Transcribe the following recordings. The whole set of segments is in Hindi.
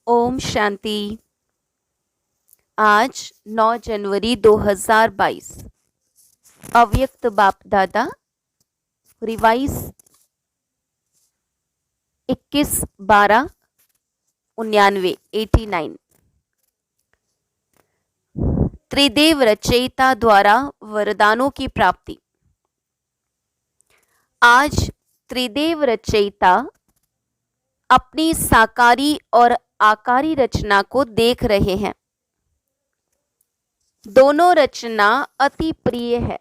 ओम शांति। आज 9 जनवरी 2022 अव्यक्त बाप दादा रिवाइज 21/12/99 त्रिदेव रचयिता द्वारा वरदानों की प्राप्ति। आज त्रिदेव रचयिता अपनी साकारी और आकारी रचना को देख रहे हैं। दोनों रचना अति प्रिय है,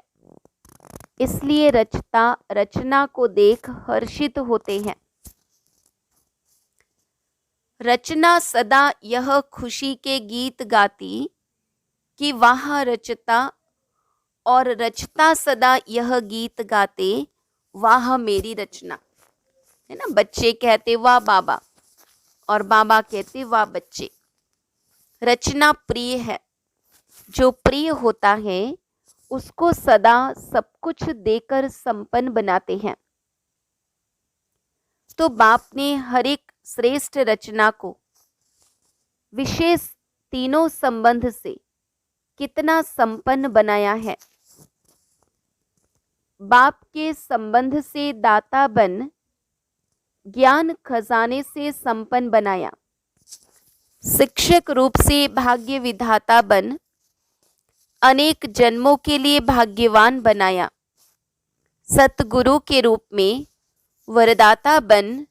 इसलिए रचता रचना को देख हर्षित होते हैं। रचना सदा यह खुशी के गीत गाती कि वाह रचता, और रचता सदा यह गीत गाते वाह मेरी रचना। है ना, बच्चे कहते वाह बाबा और बाबा कहते वाह बच्चे। रचना प्रिय है, जो प्रिय होता है उसको सदा सब कुछ देकर संपन्न बनाते हैं। तो बाप ने हर एक श्रेष्ठ रचना को विशेष तीनों संबंध से कितना संपन्न बनाया है। बाप के संबंध से दाता बन ज्ञान खजाने से संपन्न बनाया। शिक्षक रूप से भाग्य विधाता बन अनेक जन्मों के लिए भाग्यवान बनाया। सतगुरु के रूप में वरदाता बन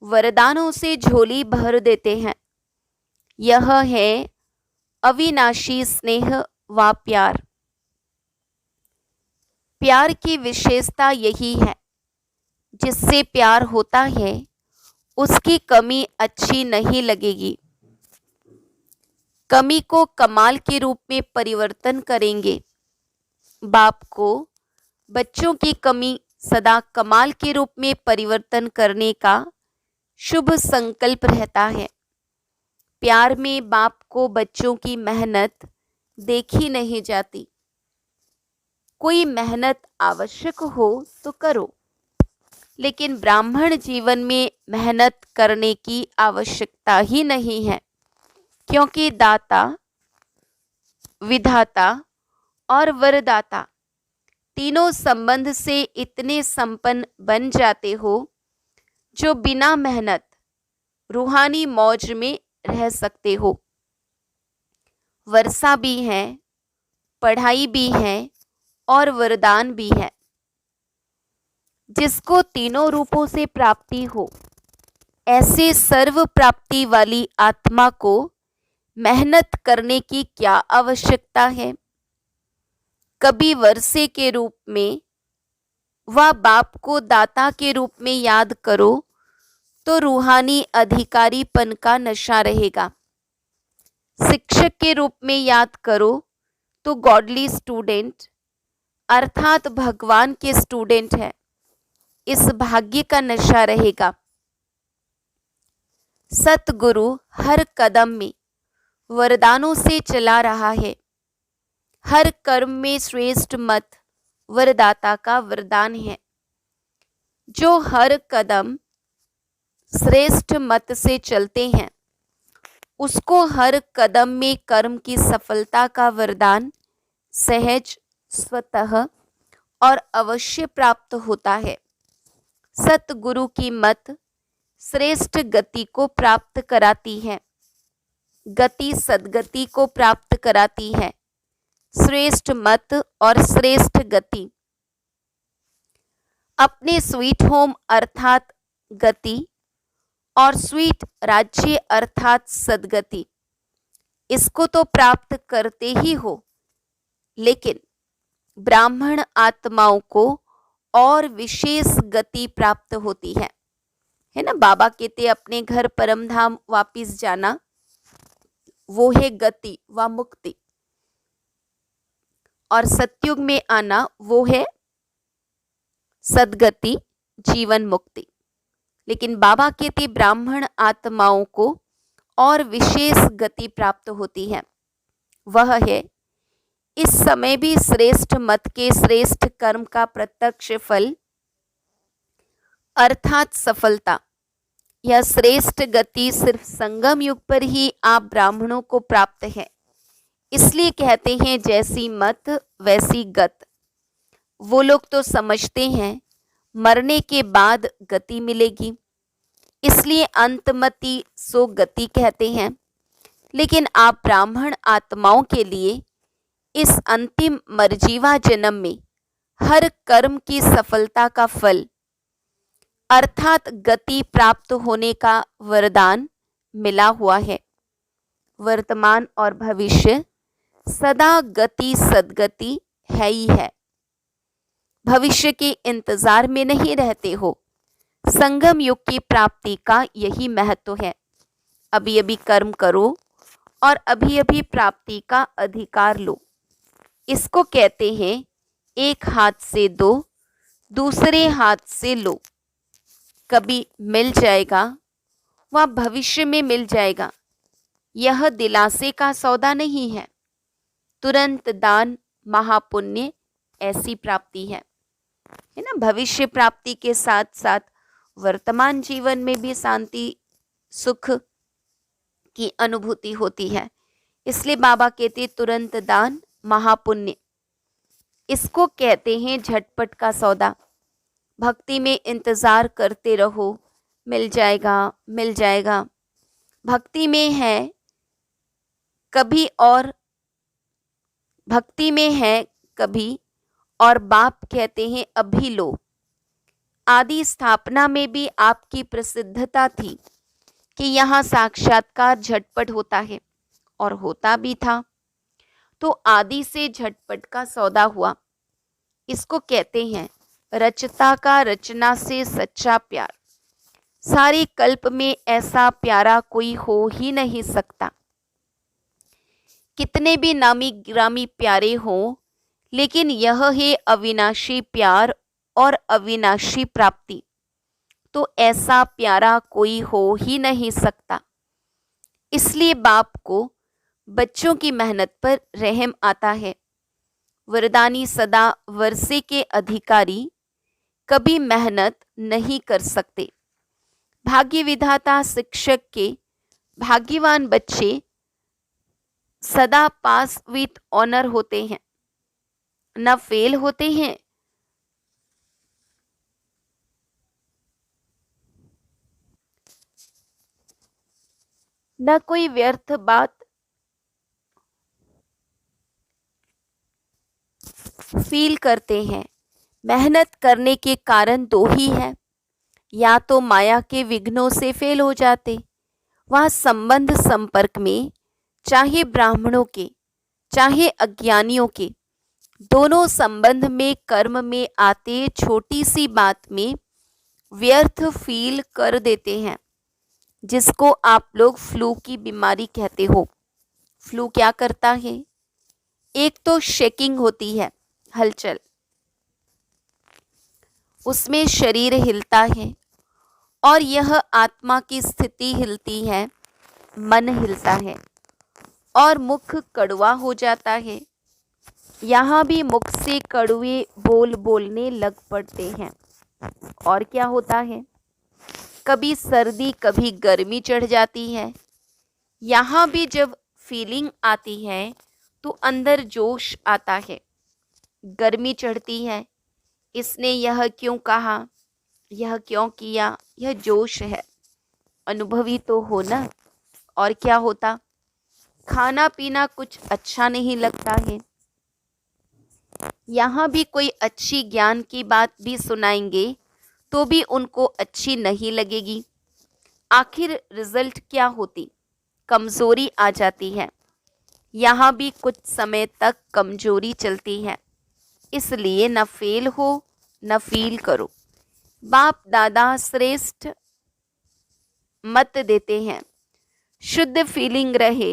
वरदानों से झोली भर देते हैं। यह है अविनाशी स्नेह व प्यार। प्यार की विशेषता यही है, जिससे प्यार होता है उसकी कमी अच्छी नहीं लगेगी। कमी को कमाल के रूप में परिवर्तन करेंगे। बाप को बच्चों की कमी सदा कमाल के रूप में परिवर्तन करने का शुभ संकल्प रहता है। प्यार में बाप को बच्चों की मेहनत देखी नहीं जाती। कोई मेहनत आवश्यक हो तो करो, लेकिन ब्राह्मण जीवन में मेहनत करने की आवश्यकता ही नहीं है, क्योंकि दाता, विधाता और वरदाता तीनों संबंध से इतने संपन्न बन जाते हो जो बिना मेहनत रूहानी मौज में रह सकते हो। वर्षा भी है, पढ़ाई भी है और वरदान भी है। जिसको तीनों रूपों से प्राप्ति हो, ऐसे सर्व प्राप्ति वाली आत्मा को मेहनत करने की क्या आवश्यकता है। कभी वर्षे के रूप में व बाप को दाता के रूप में याद करो तो रूहानी अधिकारीपन का नशा रहेगा। शिक्षक के रूप में याद करो तो गॉडली स्टूडेंट अर्थात भगवान के स्टूडेंट है, इस भाग्य का नशा रहेगा। सतगुरु हर कदम में वरदानों से चला रहा है। हर कर्म में श्रेष्ठ मत वरदाता का वरदान है। जो हर कदम श्रेष्ठ मत से चलते हैं उसको हर कदम में कर्म की सफलता का वरदान सहज, स्वतः और अवश्य प्राप्त होता है। सतगुरु की मत श्रेष्ठ गति को प्राप्त कराती है। गति सद्गति को प्राप्त कराती है। श्रेष्ठ मत और श्रेष्ठ गति अपने स्वीट होम अर्थात गति और स्वीट राज्य अर्थात सद्गति, इसको तो प्राप्त करते ही हो, लेकिन ब्राह्मण आत्माओं को और विशेष गति प्राप्त होती है ना। बाबा कहते अपने घर परम धाम वापिस जाना, वो है गति व मुक्ति, और सतयुग में आना वो है सद्गति, जीवन मुक्ति। लेकिन बाबा कहते ब्राह्मण आत्माओं को और विशेष गति प्राप्त होती है। वह है इस समय भी श्रेष्ठ मत के श्रेष्ठ कर्म का प्रत्यक्ष फल अर्थात सफलता यह श्रेष्ठ गति सिर्फ संगम युग पर ही आप ब्राह्मणों को प्राप्त है। इसलिए कहते हैं जैसी मत वैसी गत। वो लोग तो समझते हैं मरने के बाद गति मिलेगी, इसलिए अंतमति सो गति कहते हैं। लेकिन आप ब्राह्मण आत्माओं के लिए इस अंतिम मरजीवा जन्म में हर कर्म की सफलता का फल अर्थात गति प्राप्त होने का वरदान मिला हुआ है। वर्तमान और भविष्य सदा गति सद्गति है ही है। भविष्य के इंतजार में नहीं रहते हो। संगम युग की प्राप्ति का यही महत्व है। अभी अभी कर्म करो और अभी अभी प्राप्ति का अधिकार लो। इसको कहते हैं एक हाथ से दो, दूसरे हाथ से लो। कभी मिल जाएगा, वह भविष्य में मिल जाएगा। यह दिलासे का सौदा नहीं है। तुरंत दान महापुण्य ऐसी प्राप्ति है ना। भविष्य प्राप्ति के साथ साथ वर्तमान जीवन में भी शांति सुख की अनुभूति होती है। इसलिए बाबा कहते तुरंत दान महापुण्य। इसको कहते हैं झटपट का सौदा। भक्ति में इंतजार करते रहो, मिल जाएगा मिल जाएगा। भक्ति में है कभी और भक्ति में है कभी और बाप कहते हैं अभी लो। आदि स्थापना में भी आपकी प्रसिद्धता थी कि यहाँ साक्षात्कार झटपट होता है और होता भी था। तो आदि से झटपट का सौदा हुआ। इसको कहते हैं रचता का रचना से सच्चा प्यार। सारे कल्प में ऐसा प्यारा कोई हो ही नहीं सकता। कितने भी नामी ग्रामी प्यारे हों, लेकिन यह है अविनाशी प्यार और अविनाशी प्राप्ति। तो ऐसा प्यारा कोई हो ही नहीं सकता। इसलिए बाप को बच्चों की मेहनत पर रहम आता है। वरदानी सदा वर्षे के अधिकारी कभी मेहनत नहीं कर सकते। भाग्य विधाता शिक्षक के भाग्यवान बच्चे सदा पास विथ ऑनर होते हैं, न फेल होते हैं न कोई व्यर्थ बात फील करते हैं। मेहनत करने के कारण दो ही है, या तो माया के विघ्नों से फेल हो जाते। वह संबंध संपर्क में चाहे ब्राह्मणों के चाहे अज्ञानियों के, दोनों संबंध में कर्म में आते छोटी सी बात में व्यर्थ फील कर देते हैं, जिसको आप लोग फ्लू की बीमारी कहते हो। फ्लू क्या करता है? एक तो शेकिंग होती है, हलचल, उसमें शरीर हिलता है और यह आत्मा की स्थिति हिलती है, मन हिलता है और मुख कड़वा हो जाता है। यहाँ भी मुख से कड़वे बोल बोलने लग पड़ते हैं। और क्या होता है? कभी सर्दी कभी गर्मी चढ़ जाती है। यहाँ भी जब फीलिंग आती है तो अंदर जोश आता है। गर्मी चढ़ती है, इसने यह क्यों कहा, यह क्यों किया, यह जोश है। अनुभवी तो हो ना। और क्या होता? खाना पीना कुछ अच्छा नहीं लगता है। यहाँ भी कोई अच्छी ज्ञान की बात भी सुनाएंगे तो भी उनको अच्छी नहीं लगेगी। आखिर रिजल्ट क्या होती? कमजोरी आ जाती है। यहाँ भी कुछ समय तक कमजोरी चलती है। इसलिए न फेल हो न फील करो। बाप दादा श्रेष्ठ मत देते हैं, शुद्ध फीलिंग रहे।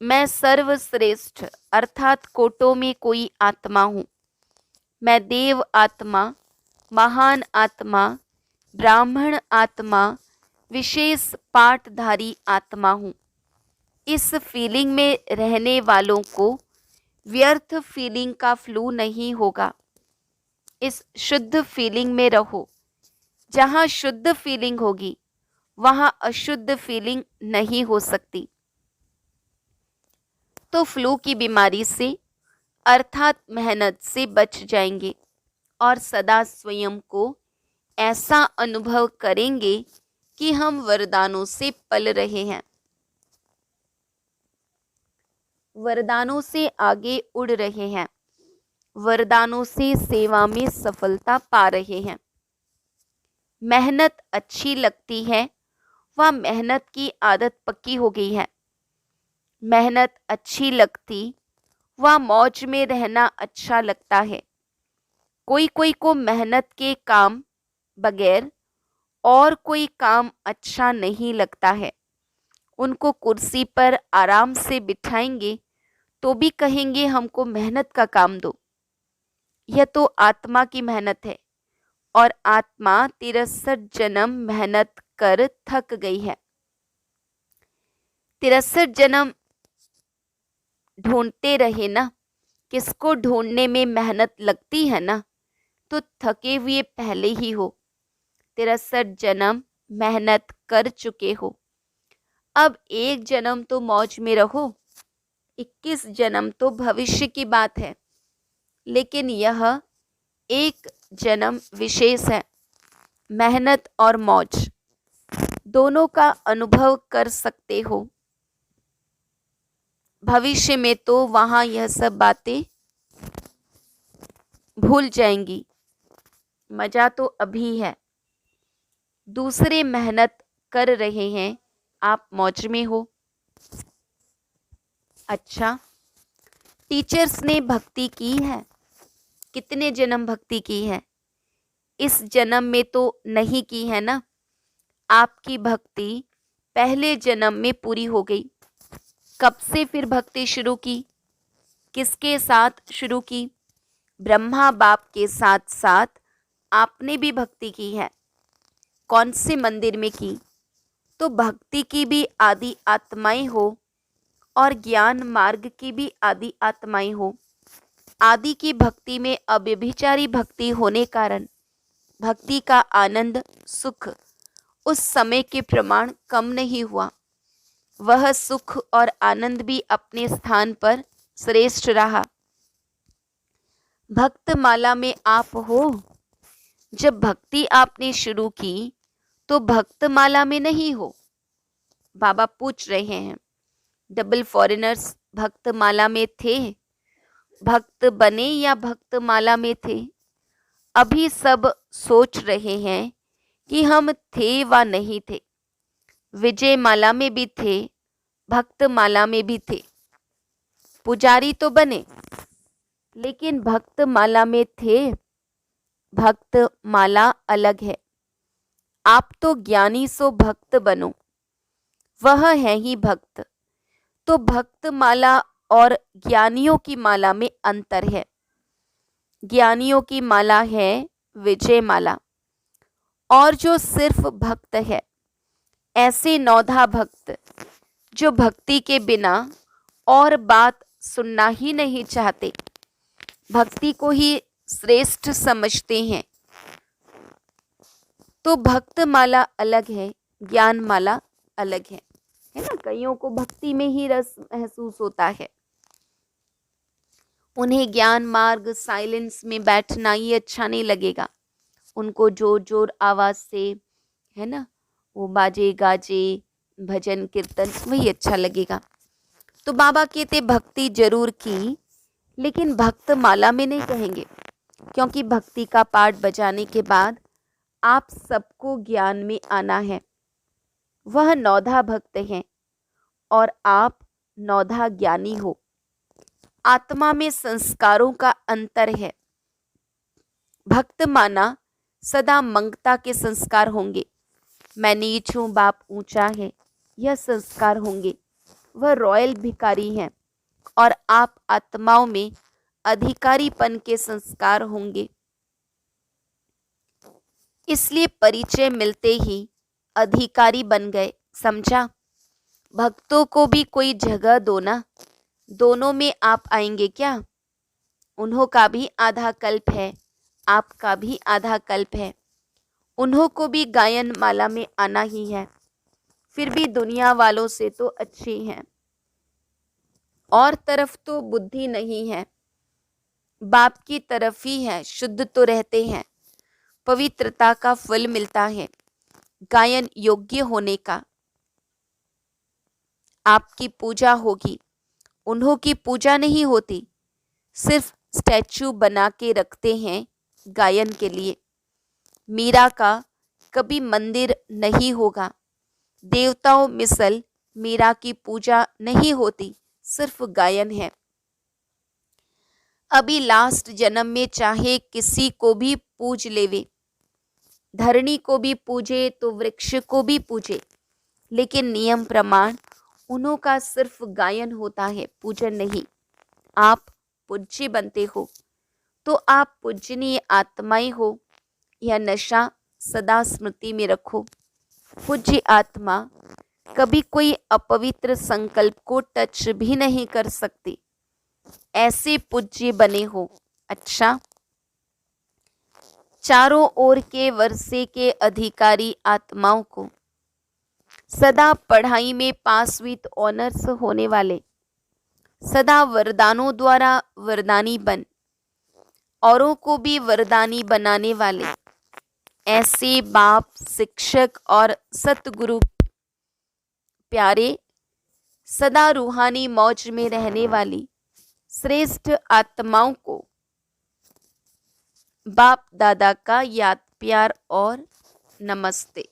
मैं सर्वश्रेष्ठ अर्थात कोटों में कोई आत्मा हूँ। मैं देव आत्मा, महान आत्मा, ब्राह्मण आत्मा, विशेष पाठधारी आत्मा हूँ। इस फीलिंग में रहने वालों को व्यर्थ फीलिंग का फ्लू नहीं होगा। इस शुद्ध फीलिंग में रहो। जहाँ शुद्ध फीलिंग होगी वहाँ अशुद्ध फीलिंग नहीं हो सकती। तो फ्लू की बीमारी से अर्थात मेहनत से बच जाएंगे और सदा स्वयं को ऐसा अनुभव करेंगे कि हम वरदानों से पल रहे हैं, वरदानों से आगे उड़ रहे हैं, वरदानों से सेवा में सफलता पा रहे हैं। मेहनत अच्छी लगती है, वह मेहनत की आदत पक्की हो गई है। मेहनत अच्छी लगती, वह मौज में रहना अच्छा लगता है। कोई कोई को मेहनत के काम बगैर और कोई काम अच्छा नहीं लगता है। उनको कुर्सी पर आराम से बिठाएंगे तो भी कहेंगे हमको मेहनत का काम दो। यह तो आत्मा की मेहनत है और आत्मा 63 जन्म मेहनत कर थक गई है। 63 जन्म ढूंढते रहे ना, किसको ढूंढने में मेहनत लगती है ना, तो थके हुए पहले ही हो। 63 जन्म मेहनत कर चुके हो, अब एक जन्म तो मौज में रहो। 21 जन्म तो भविष्य की बात है, लेकिन यह एक जन्म विशेष है। मेहनत और मौज दोनों का अनुभव कर सकते हो। भविष्य में तो वहाँ यह सब बातें भूल जाएंगी। मजा तो अभी है। दूसरे मेहनत कर रहे हैं, आप मौज में हो। अच्छा, टीचर्स ने भक्ति की है, कितने जन्म भक्ति की है? इस जन्म में तो नहीं की है ना। आपकी भक्ति पहले जन्म में पूरी हो गई। कब से फिर भक्ति शुरू की? किसके साथ शुरू की? ब्रह्मा बाप के साथ साथ आपने भी भक्ति की है। कौन से मंदिर में की? तो भक्ति की भी आदि आत्माएं हो और ज्ञान मार्ग की भी आदि आत्माएं हो। आदि की भक्ति में अव्यभिचारी भक्ति होने कारण भक्ति का आनंद सुख उस समय के प्रमाण कम नहीं हुआ। वह सुख और आनंद भी अपने स्थान पर श्रेष्ठ रहा। भक्त माला में आप हो। जब भक्ति आपने शुरू की तो भक्त माला में नहीं हो। बाबा पूछ रहे हैं, डबल फॉरेनर्स भक्त माला में थे? भक्त बने या भक्त माला में थे? अभी सब सोच रहे हैं कि हम थे व नहीं थे। विजय माला में भी थे, भक्त माला में भी थे। पुजारी तो बने, लेकिन भक्त माला में थे। भक्त माला अलग है। आप तो ज्ञानी सो भक्त बनो, वह है ही भक्त। तो भक्त माला और ज्ञानियों की माला में अंतर है। ज्ञानियों की माला है विजय माला, और जो सिर्फ भक्त है, ऐसे नौधा भक्त जो भक्ति के बिना और बात सुनना ही नहीं चाहते, भक्ति को ही श्रेष्ठ समझते हैं। तो भक्त माला अलग है, ज्ञान माला अलग है ना। कईयों को भक्ति में ही रस महसूस होता है, उन्हें ज्ञान मार्ग साइलेंस में बैठना ही अच्छा नहीं लगेगा। उनको जोर जोर आवाज से, है ना, वो बाजे गाजे भजन कीर्तन वही अच्छा लगेगा। तो बाबा कहते भक्ति जरूर की, लेकिन भक्त माला में नहीं कहेंगे, क्योंकि भक्ति का पाठ बजाने के बाद आप सबको ज्ञान में आना है। वह नौधा भक्त हैं और आप नौधा ज्ञानी हो। आत्मा में संस्कारों का अंतर है। भक्त माना सदा मंगता के संस्कार होंगे। मैं नीच हूँ, बाप ऊंचा है, यह संस्कार होंगे। वह रॉयल भिखारी हैं और आप आत्माओं में अधिकारीपन के संस्कार होंगे। इसलिए परिचय मिलते ही अधिकारी बन गए, समझा। भक्तों को भी कोई जगह दो ना। दोनों में आप आएंगे क्या? उन्हों का भी आधा कल्प है, आपका भी आधा कल्प है। उन्हों को भी गायन माला में आना ही है, फिर भी दुनिया वालों से तो अच्छे हैं। और तरफ तो बुद्धि नहीं है, बाप की तरफ ही है। शुद्ध तो रहते हैं, पवित्रता का फल मिलता है, गायन योग्य होने का। आपकी पूजा होगी, उन्हों की पूजा नहीं होती। सिर्फ स्टैचू बना के रखते हैं गायन के लिए। मीरा का कभी मंदिर नहीं होगा। देवताओं मिसल मीरा की पूजा नहीं होती, सिर्फ गायन है। अभी लास्ट जन्म में चाहे किसी को भी पूज लेवे, धरणी को भी पूजे तो वृक्ष को भी पूजे, लेकिन नियम प्रमाण उन्हों का सिर्फ गायन होता है, पूजन नहीं। आप पूज्य बनते हो तो आप पूजनीय आत्माएं हो। यह नशा सदा स्मृति में रखो। पूज्य आत्मा कभी कोई अपवित्र संकल्प को टच भी नहीं कर सकती। ऐसे पूज्य बने हो। अच्छा, चारों ओर के वर्षे के अधिकारी आत्माओं को सदा पढ़ाई में पास विद ऑनर्स होने वाले, सदा वरदानों द्वारा वरदानी बन, औरों को भी वरदानी बनाने वाले ऐसे बाप, शिक्षक और सतगुरु प्यारे, सदा रूहानी मौज में रहने वाली श्रेष्ठ आत्माओं को बाप दादा का याद, प्यार और नमस्ते।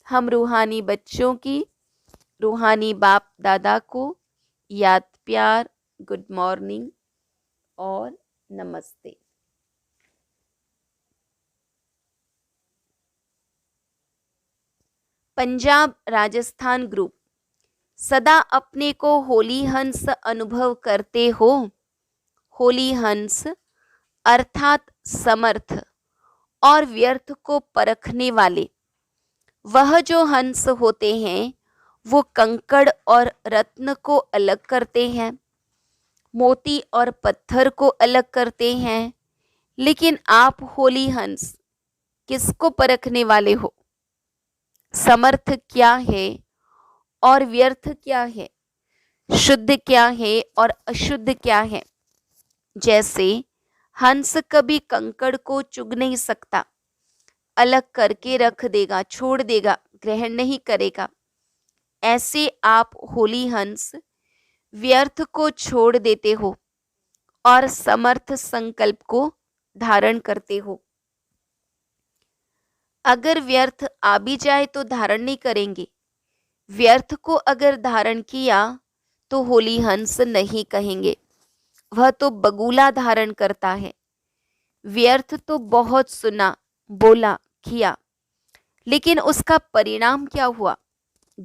हम रूहानी बच्चों की रूहानी बाप दादा को याद, प्यार, गुड मॉर्निंग और नमस्ते। पंजाब राजस्थान ग्रुप, सदा अपने को होली हंस अनुभव करते हो। होली हंस अर्थात समर्थ और व्यर्थ को परखने वाले। वह जो हंस होते हैं वो कंकड़ और रत्न को अलग करते हैं, मोती और पत्थर को अलग करते हैं, लेकिन आप होली हंस किसको परखने वाले हो? समर्थ क्या है और व्यर्थ क्या है, शुद्ध क्या है और अशुद्ध क्या है। जैसे हंस कभी कंकड़ को चुग नहीं सकता, अलग करके रख देगा, छोड़ देगा, ग्रहण नहीं करेगा। ऐसे आप होली हंस व्यर्थ को छोड़ देते हो और समर्थ संकल्प को धारण करते हो। अगर व्यर्थ आ भी जाए तो धारण नहीं करेंगे। व्यर्थ को अगर धारण किया तो होली हंस नहीं कहेंगे, वह तो बगुला धारण करता है। व्यर्थ तो बहुत सुना, बोला, किया, लेकिन उसका परिणाम क्या हुआ?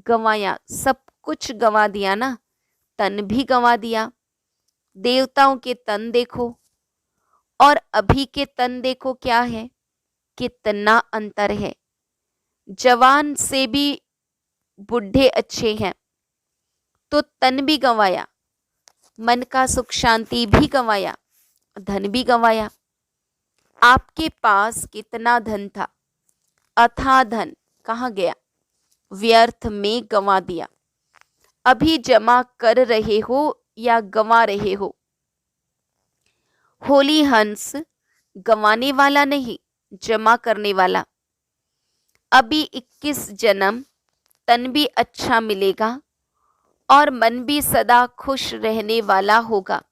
गंवाया, सब कुछ गंवा दिया ना, तन भी गंवा दिया। देवताओं के तन देखो और अभी के तन देखो, क्या है, कितना अंतर है। जवान से भी बुढ़े अच्छे हैं, तो तन भी गंवाया, मन का सुख शांति भी गंवाया, धन भी गंवाया। आपके पास कितना धन था, अथाह धन कहाँ गया? व्यर्थ में गंवा दिया। अभी जमा कर रहे हो या गंवा रहे हो? होली हंस गंवाने वाला नहीं, जमा करने वाला। अभी 21 जन्म तन भी अच्छा मिलेगा और मन भी सदा खुश रहने वाला होगा।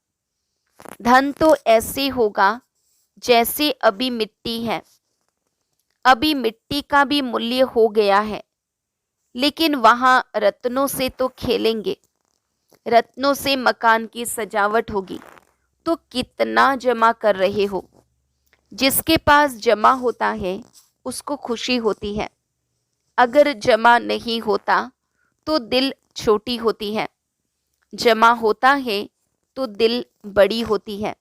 धन तो ऐसे होगा जैसे अभी मिट्टी है। अभी मिट्टी का भी मूल्य हो गया है, लेकिन वहां रत्नों से तो खेलेंगे, रत्नों से मकान की सजावट होगी। तो कितना जमा कर रहे हो? जिसके पास जमा होता है उसको खुशी होती है, अगर जमा नहीं होता तो दिल छोटी होती है, जमा होता है तो दिल बड़ी होती है।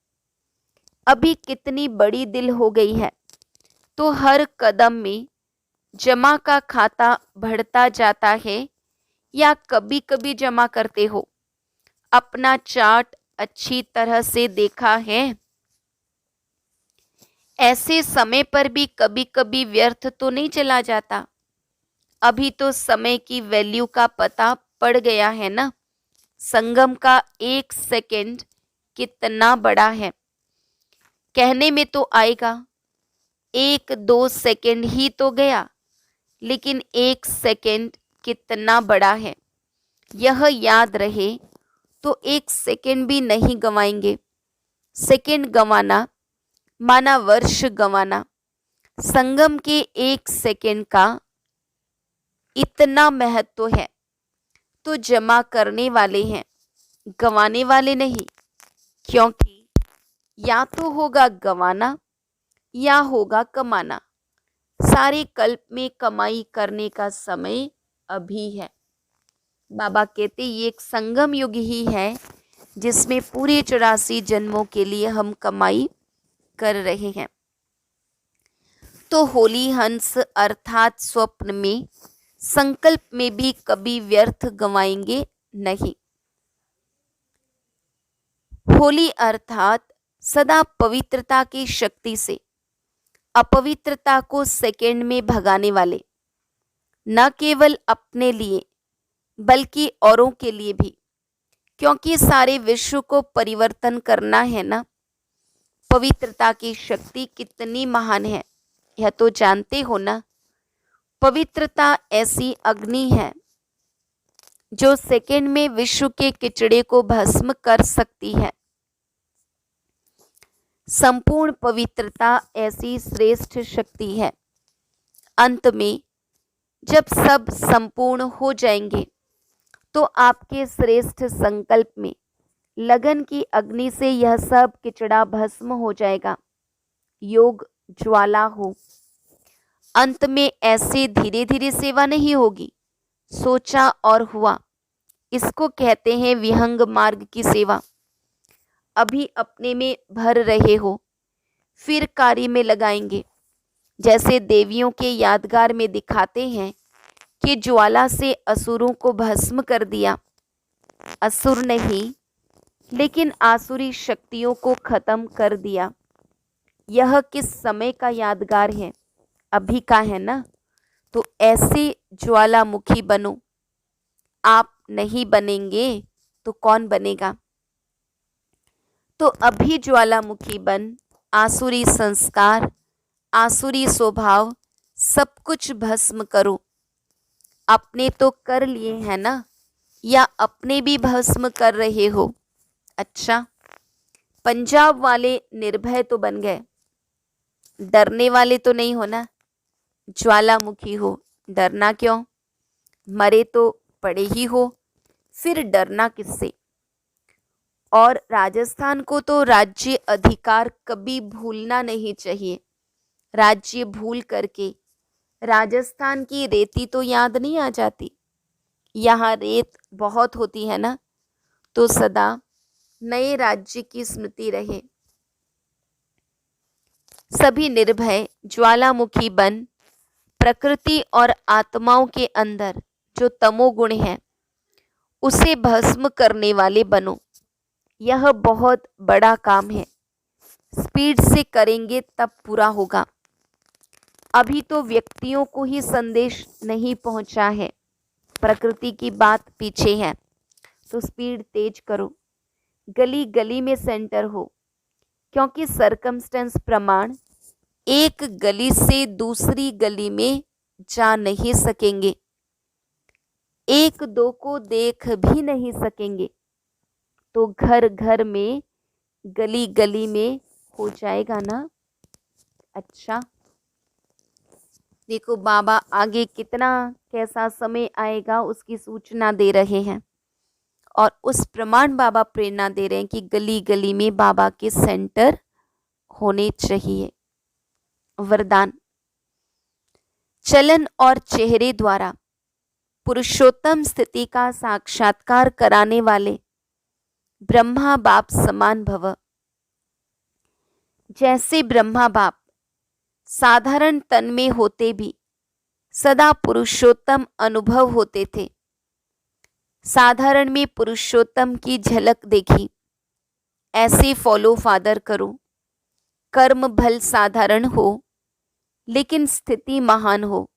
अभी कितनी बड़ी दिल हो गई है, तो हर कदम में जमा का खाता बढ़ता जाता है। या कभी कभी जमा करते हो? अपना चार्ट अच्छी तरह से देखा है? ऐसे समय पर भी कभी कभी व्यर्थ तो नहीं चला जाता। अभी तो समय की वैल्यू का पता पड़ गया है ना। संगम का 1 सेकंड कितना बड़ा है। कहने में तो आएगा 1-2 सेकंड ही तो गया, लेकिन 1 सेकंड कितना बड़ा है यह याद रहे तो 1 सेकंड भी नहीं गंवाएंगे। सेकंड गंवाना माना वर्ष गंवाना। संगम के 1 सेकंड का इतना महत्व है तो जमा करने वाले हैं, गंवाने वाले नहीं। क्योंकि या तो होगा गंवाना या होगा कमाना। सारे कल्प में कमाई करने का समय अभी है। बाबा कहते ये एक संगम युग ही है जिसमें पूरे 84 जन्मों के लिए हम कमाई कर रहे हैं। तो होली हंस अर्थात स्वप्न में, संकल्प में भी कभी व्यर्थ गंवाएंगे नहीं। होली अर्थात सदा पवित्रता की शक्ति से अपवित्रता को सेकंड में भगाने वाले, न केवल अपने लिए बल्कि औरों के लिए भी, क्योंकि सारे विश्व को परिवर्तन करना है ना। पवित्रता की शक्ति कितनी महान है यह तो जानते हो ना। पवित्रता ऐसी अग्नि है जो सेकंड में विश्व के किचड़े को भस्म कर सकती है। संपूर्ण पवित्रता ऐसी श्रेष्ठ शक्ति है। अंत में जब सब संपूर्ण हो जाएंगे तो आपके श्रेष्ठ संकल्प में लगन की अग्नि से यह सब किचड़ा भस्म हो जाएगा। योग ज्वाला हो। अंत में ऐसे धीरे धीरे सेवा नहीं होगी, सोचा और हुआ। इसको कहते हैं विहंग मार्ग की सेवा। अभी अपने में भर रहे हो, फिर कार्य में लगाएंगे। जैसे देवियों के यादगार में दिखाते हैं कि ज्वाला से असुरों को भस्म कर दिया। असुर नहीं लेकिन आसुरी शक्तियों को खत्म कर दिया। यह किस समय का यादगार है? अभी का है ना। तो ऐसे ज्वालामुखी बनो। आप नहीं बनेंगे तो कौन बनेगा? तो अभी ज्वालामुखी बन आसुरी संस्कार, आसुरी स्वभाव सब कुछ भस्म करो। अपने तो कर लिए हैं ना, या अपने भी भस्म कर रहे हो? अच्छा, पंजाब वाले निर्भय तो बन गए, डरने वाले तो नहीं हो ना। ज्वालामुखी हो, डरना क्यों? मरे तो पड़े ही हो, फिर डरना किससे? और राजस्थान को तो राज्य अधिकार कभी भूलना नहीं चाहिए। राज्य भूल करके राजस्थान की रेती तो याद नहीं आ जाती। यहाँ रेत बहुत होती है ना, तो सदा नए राज्य की स्मृति रहे। सभी निर्भय ज्वालामुखी बन प्रकृति और आत्माओं के अंदर जो तमोगुण है उसे भस्म करने वाले बनो। यह बहुत बड़ा काम है। स्पीड से करेंगे तब पूरा होगा। अभी तो व्यक्तियों को ही संदेश नहीं पहुंचा है, प्रकृति की बात पीछे है। तो स्पीड तेज करो, गली गली में सेंटर हो, क्योंकि सरकमस्टेंस प्रमाण एक गली से दूसरी गली में जा नहीं सकेंगे, एक दो को देख भी नहीं सकेंगे, तो घर घर में गली गली में हो जाएगा ना। अच्छा, देखो बाबा आगे कितना कैसा समय आएगा उसकी सूचना दे रहे हैं, और उस प्रमाण बाबा प्रेरणा दे रहे हैं कि गली गली में बाबा के सेंटर होने चाहिए। वरदान, चलन और चेहरे द्वारा पुरुषोत्तम स्थिति का साक्षात्कार कराने वाले ब्रह्मा बाप समान भव। जैसे ब्रह्मा बाप साधारण तन में होते भी सदा पुरुषोत्तम अनुभव होते थे। साधारण में पुरुषोत्तम की झलक देखी, ऐसे फॉलो फादर करो। कर्म भल साधारण हो लेकिन स्थिति महान हो।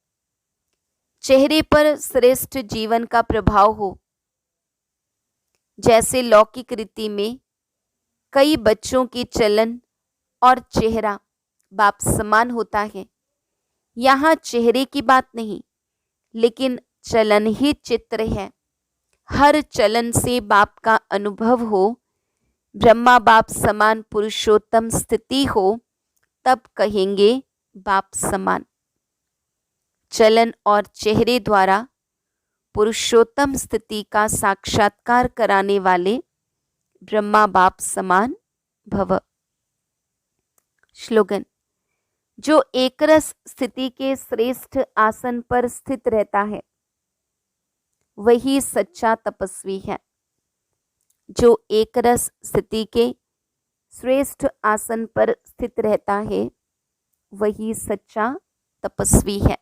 चेहरे पर श्रेष्ठ जीवन का प्रभाव हो। जैसे लौकिक रीति में कई बच्चों की चलन और चेहरा बाप समान होता है, यहाँ चेहरे की बात नहीं, लेकिन चलन ही चित्र है। हर चलन से बाप का अनुभव हो, ब्रह्मा बाप समान पुरुषोत्तम स्थिति हो, तब कहेंगे बाप समान। चलन और चेहरे द्वारा पुरुषोत्तम स्थिति का साक्षात्कार कराने वाले ब्रह्मा बाप समान भव। श्लोगन। जो एकरस स्थिति के श्रेष्ठ आसन पर स्थित रहता है वही सच्चा तपस्वी है। जो एकरस स्थिति के श्रेष्ठ आसन पर स्थित रहता है वही सच्चा तपस्वी है।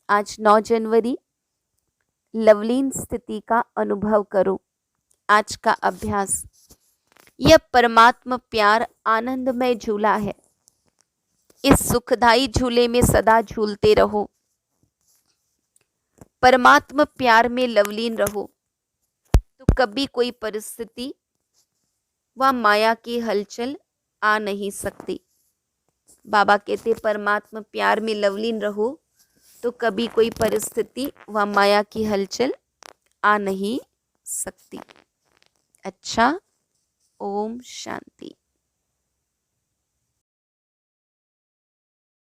आज 9 जनवरी लवलीन स्थिति का अनुभव करो। आज का अभ्यास। यह परमात्मा प्यार आनंदमय झूला है। इस सुखदायी झूले में सदा झूलते रहो। परमात्मा प्यार में लवलीन रहो तो कभी कोई परिस्थिति व माया की हलचल आ नहीं सकती। बाबा कहते परमात्मा प्यार में लवलीन रहो तो कभी कोई परिस्थिति व माया की हलचल आ नहीं सकती। अच्छा, ओम शांति।